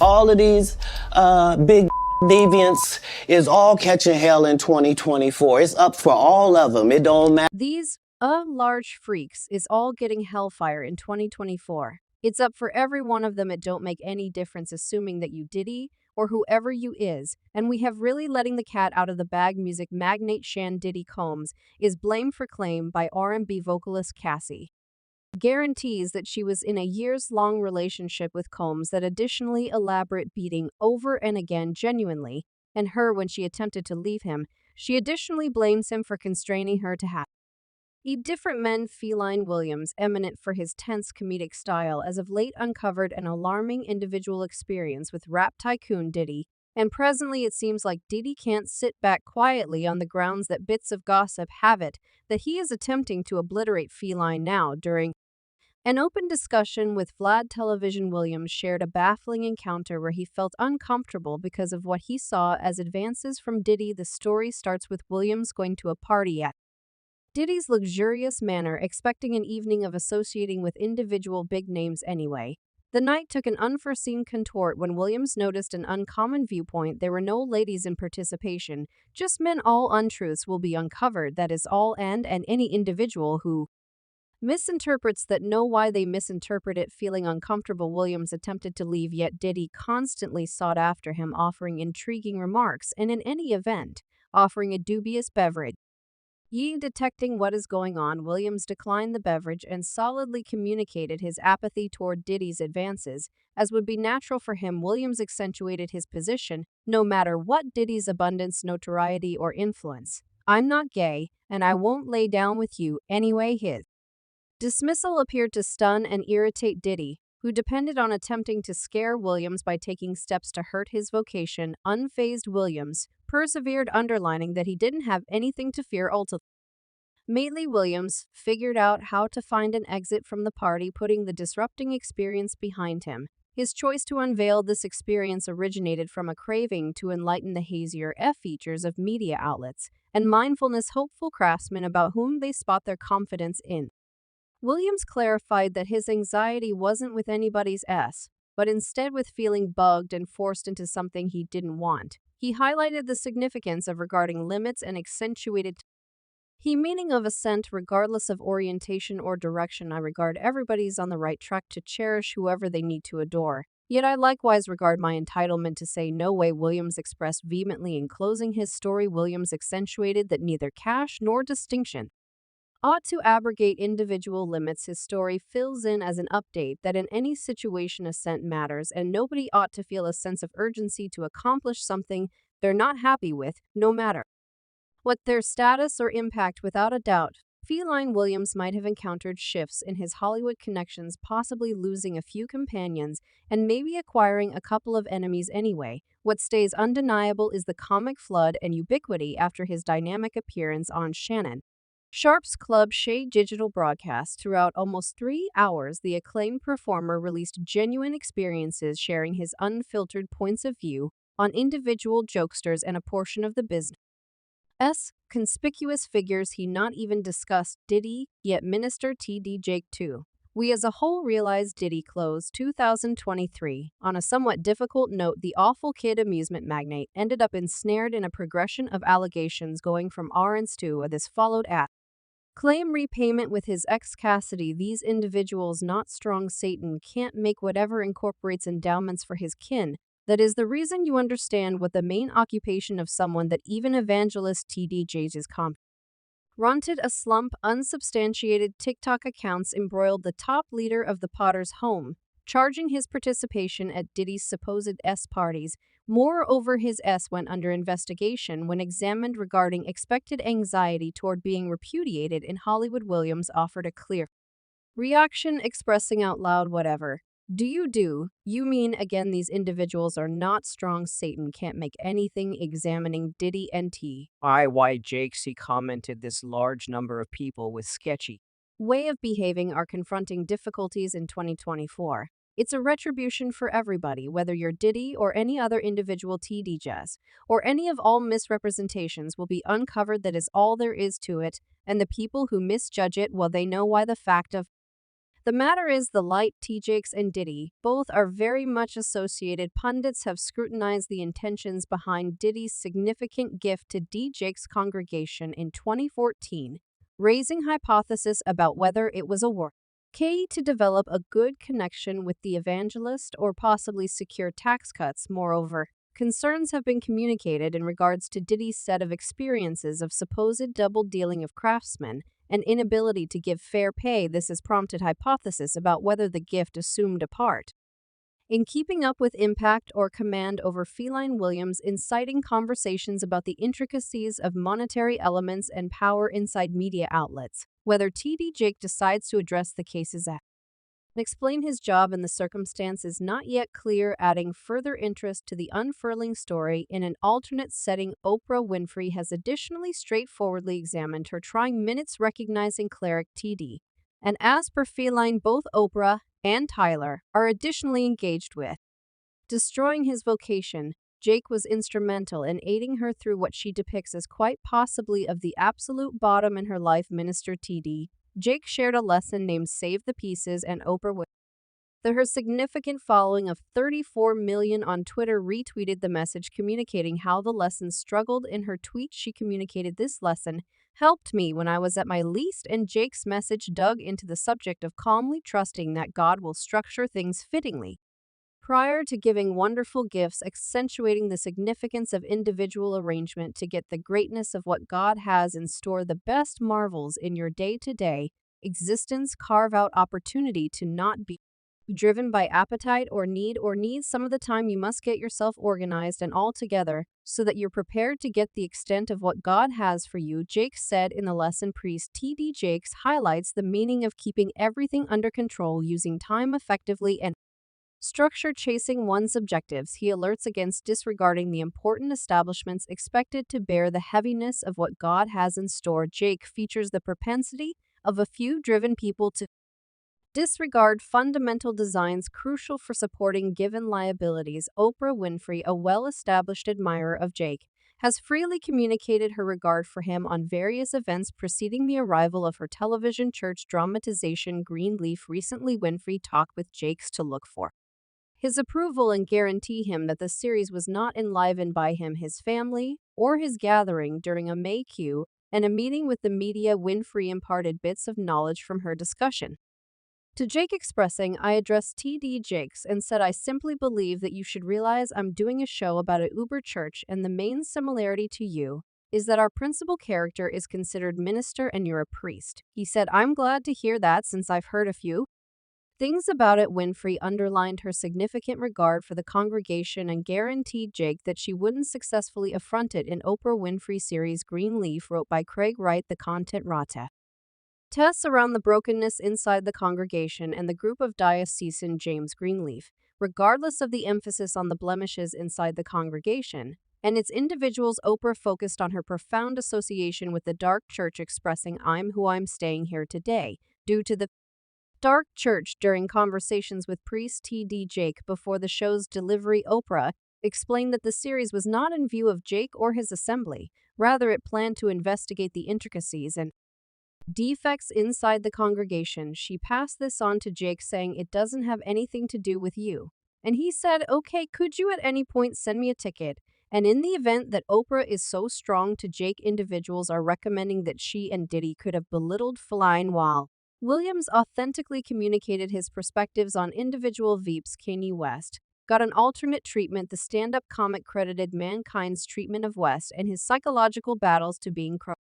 All of these big deviants is all catching hell in 2024. It's up for all of them. It don't matter. These large freaks is all getting hellfire in 2024. It's up for every one of them. It don't make any difference assuming that you Diddy or whoever you is. And we have really letting the cat out of the bag. Music magnate Shan Diddy Combs is blamed for claim by R&B vocalist Cassie. Guarantees that she was in a years-long relationship with Combs that additionally elaborate beating over and again genuinely, and her when she attempted to leave him. She additionally blames him for constraining her to have different men. Feline Williams, eminent for his tense comedic style, as of late uncovered an alarming individual experience with rap tycoon Diddy, and presently it seems like Diddy can't sit back quietly on the grounds that bits of gossip have it that he is attempting to obliterate Feline now. During an open discussion with Vlad Television, Williams shared a baffling encounter where he felt uncomfortable because of what he saw as advances from Diddy. The story starts with Williams going to a party at Diddy's luxurious manor, expecting an evening of associating with individual big names anyway. The night took an unforeseen contort when Williams noticed an uncommon viewpoint. There were no ladies in participation, just men. All untruths will be uncovered, that is all, and any individual who misinterprets that know why they misinterpret it. Feeling uncomfortable, Williams attempted to leave, yet Diddy constantly sought after him, offering intriguing remarks and in any event, offering a dubious beverage. Detecting what is going on, Williams declined the beverage and solidly communicated his apathy toward Diddy's advances. As would be natural for him, Williams accentuated his position, no matter what Diddy's abundance, notoriety, or influence. I'm not gay, and I won't lay down with you anyway. His dismissal appeared to stun and irritate Diddy, who depended on attempting to scare Williams by taking steps to hurt his vocation. Unfazed, Williams persevered, underlining that he didn't have anything to fear. Ultimately, Williams figured out how to find an exit from the party, putting the disrupting experience behind him. His choice to unveil this experience originated from a craving to enlighten the hazier features of media outlets and mindfulness hopeful craftsmen about whom they spot their confidence in. Williams clarified that his anxiety wasn't with anybody's but instead with feeling bugged and forced into something he didn't want. He highlighted the significance of regarding limits and accentuated he meaning of assent regardless of orientation or direction. I regard everybody's on the right track to cherish whoever they need to adore. Yet I likewise regard my entitlement to say no way, Williams expressed vehemently. In closing his story, Williams accentuated that neither cash nor distinction ought to abrogate individual limits. His story fills in as an update that in any situation assent matters, and nobody ought to feel a sense of urgency to accomplish something they're not happy with, no matter what their status or impact. Without a doubt, Feline Williams might have encountered shifts in his Hollywood connections, possibly losing a few companions and maybe acquiring a couple of enemies anyway. What stays undeniable is the comic flood and ubiquity after his dynamic appearance on Shannon Sharp's Club Shade digital broadcast. Throughout almost 3 hours, the acclaimed performer released genuine experiences, sharing his unfiltered points of view on individual jokesters and a portion of the business. Conspicuous figures. He not even discussed Diddy, yet Minister T.D. Jake too. We as a whole realize Diddy closed 2023 on a somewhat difficult note. The awful kid amusement magnate ended up ensnared in a progression of allegations going from RNs to this followed at claim repayment with his ex Cassidy. These individuals not strong. Satan can't make whatever incorporates endowments for his kin. That is the reason you understand what the main occupation of someone that even evangelist TDJs is confronted a slump. Unsubstantiated TikTok accounts embroiled the top leader of the Potter's home, charging his participation at Diddy's supposed parties. Moreover, his went under investigation when examined regarding expected anxiety toward being repudiated in Hollywood. Williams offered a clear reaction, expressing out loud, "Whatever do you mean?" Again, these individuals are not strong. Satan can't make anything. Examining Diddy NT. Why Jakes, he commented, this large number of people with sketchy way of behaving are confronting difficulties in 2024. It's a retribution for everybody, whether you're Diddy or any other individual TDJs, or any of all misrepresentations will be uncovered. That is all there is to it, and the people who misjudge it, well, they know why. The fact of The matter is, the light T-Jakes and Diddy both are very much associated. Pundits have scrutinized the intentions behind Diddy's significant gift to D-Jake's congregation in 2014, raising hypotheses about whether it was a work to develop a good connection with the evangelist or possibly secure tax cuts. Moreover, concerns have been communicated in regards to Diddy's set of experiences of supposed double dealing of craftsmen and inability to give fair pay. This has prompted hypothesis about whether the gift assumed a part in keeping up with impact or command over feline Williams, inciting conversations about the intricacies of monetary elements and power inside media outlets. Whether TD Jake decides to address the cases and explain his job in the circumstance is not yet clear, adding further interest to the unfurling story. In an alternate setting, Oprah Winfrey has additionally straightforwardly examined her trying minutes recognizing cleric TD. And as per feline, both Oprah and Tyler are additionally engaged with destroying his vocation. Jake was instrumental in aiding her through what she depicts as quite possibly of the absolute bottom in her life. Minister TD Jake shared a lesson named Save the Pieces, and Oprah with her significant following of 34 million on Twitter retweeted the message, communicating how the lesson struggled. In her tweet, she communicated, "This lesson helped me when I was at my least," and Jake's message dug into the subject of calmly trusting that God will structure things fittingly. Prior to giving wonderful gifts, accentuating the significance of individual arrangement to get the greatness of what God has in store, the best marvels in your day-to-day existence, carve out opportunity to not be driven by appetite or need some of the time. You must get yourself organized and all together so that you're prepared to get the extent of what God has for you. Jake said in the lesson. Priest TD Jakes highlights the meaning of keeping everything under control, using time effectively and structure, chasing one's objectives. He alerts against disregarding the important establishments expected to bear the heaviness of what God has in store. Jake features the propensity of a few driven people to disregard fundamental designs crucial for supporting given liabilities. Oprah Winfrey, a well-established admirer of Jake, has freely communicated her regard for him on various events preceding the arrival of her television church dramatization Greenleaf. Recently, Winfrey talked with Jakes to look for his approval and guarantee him that the series was not enlivened by him, his family, or his gathering. During a May Q and a meeting with the media, Winfrey imparted bits of knowledge from her discussion to Jake, expressing, "I addressed TD Jakes and said I simply believe that you should realize I'm doing a show about a Uber church, and the main similarity to you is that our principal character is considered minister and you're a priest." He said, "I'm glad to hear that since I've heard a few things about it." Winfrey underlined her significant regard for the congregation and guaranteed Jake that she wouldn't successfully affront it. In Oprah Winfrey series Greenleaf, wrote by Craig Wright, the content rata tests around the brokenness inside the congregation and the group of diocesan James Greenleaf, regardless of the emphasis on the blemishes inside the congregation and its individuals. Oprah focused on her profound association with the dark church, expressing, "I'm who I'm staying here today due to the dark church." During conversations with priest TD Jake before the show's delivery, Oprah explained that the series was not in view of Jake or his assembly. Rather, it planned to investigate the intricacies and defects inside the congregation. She passed this on to Jake, saying, "It doesn't have anything to do with you." And he said, "Okay, could you at any point send me a ticket?" And in the event that Oprah is so strong to Jake, individuals are recommending that she and Diddy could have belittled feline while Williams authentically communicated his perspectives on individual Veeps. Kanye West got an alternate treatment. The stand-up comic credited mankind's treatment of West and his psychological battles to being critical.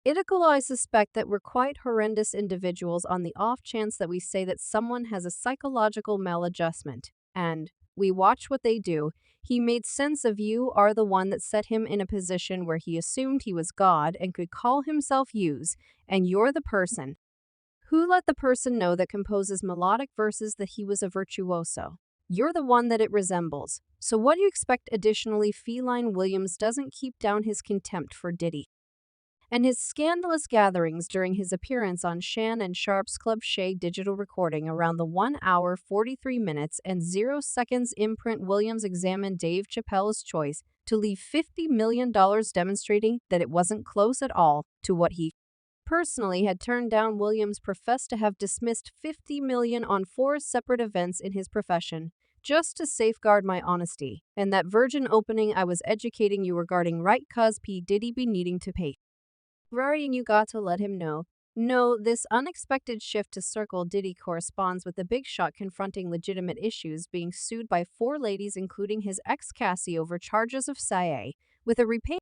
"I suspect that we're quite horrendous individuals on the off chance that we say that someone has a psychological maladjustment, and we watch what they do. He made sense of you are the one that set him in a position where he assumed he was God and could call himself use, and you're the person who let the person know that composes melodic verses that he was a virtuoso. You're the one that it resembles. So what do you expect?" Additionally, feline Williams doesn't keep down his contempt for Diddy and his scandalous gatherings during his appearance on Shan and Sharp's Club Shay digital recording around the 1 hour 43 minutes and 0 seconds imprint. Williams examined Dave Chappelle's choice to leave $50 million, demonstrating that it wasn't close at all to what he personally had turned down Williams professed to have dismissed $50 million on 4 separate events in his profession, just to safeguard my honesty, and that virgin opening I was educating you regarding right cuz P. Diddy be needing to pay. Worrying you got to let him know. No, this unexpected shift to circle Diddy corresponds with the big shot confronting legitimate issues, being sued by 4 ladies including his ex Cassie over charges of SIA, with a repayment